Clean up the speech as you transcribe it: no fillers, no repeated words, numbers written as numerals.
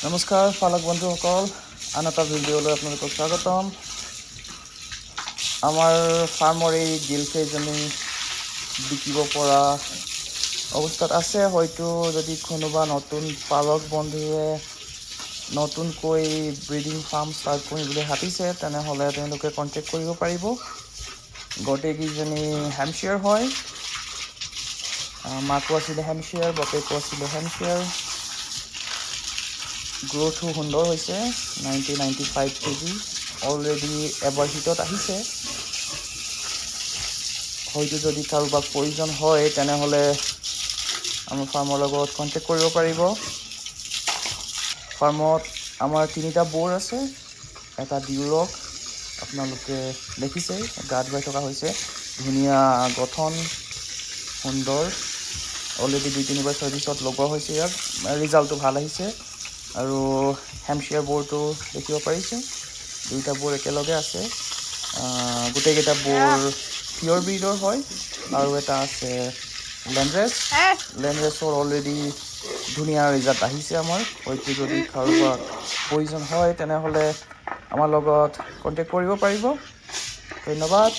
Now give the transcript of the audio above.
নমস্কাৰ পালক বন্ধুসকল, আন এটা ভিডিঅ'লৈ আপোনালোকক স্বাগতম। আমাৰ ফাৰ্মৰ এই গিলকেইজনী বিকিব পৰা অৱস্থাত আছে। হয়তো যদি কোনোবা নতুন পালক বন্ধুৱে নতুনকৈ ব্ৰিডিং ফাৰ্ম ষ্টাৰ্ট কৰিম বুলি ভাবিছে, তেনেহ'লে তেওঁলোকে কণ্টেক্ট কৰিব পাৰিব। গোটেইকেইজনী হেম্পশ্বেয়াৰ হয়। মাকো আছিলে হেম্পশ্বেয়াৰ, বাপেকো আছিলে হেম্পশ্বেয়াৰ। গ্ৰথো সুন্দৰ হৈছে, 95 কেজি অলৰেডি এবাৰ হিটত আহিছে। হয়তো যদি কাৰোবাক প্ৰয়োজন হয়, তেনেহ'লে আমাৰ ফাৰ্মৰ লগত কণ্টেক্ট কৰিব পাৰিব। ফাৰ্মত আমাৰ 3টা বৰ আছে, এটা ডিউৰক আপোনালোকে দেখিছে গা ধুৱাই থকা হৈছে। ধুনীয়া গঠন, সুন্দৰ। অলৰেডি 2-3বাৰ চাৰ্ভিচত লগোৱা হৈছে, ইয়াক ৰিজাল্টটো ভাল আহিছে। আৰু হেম্পশ্বেয়াৰ বোৰটো দেখিব পাৰিছে, 2টা বোৰ একেলগে আছে। গোটেইকেইটা বোৰ পিয়ৰ ব্ৰিডৰ হয়। আৰু এটা আছে লেণ্ডৰেছৰ অলৰেডি ধুনীয়া ৰিজাল্ট আহিছে আমাৰ। হয়তো যদি কাৰোবাক প্ৰয়োজন হয়, তেনেহ'লে আমাৰ লগত কণ্টেক্ট কৰিব পাৰিব। ধন্যবাদ।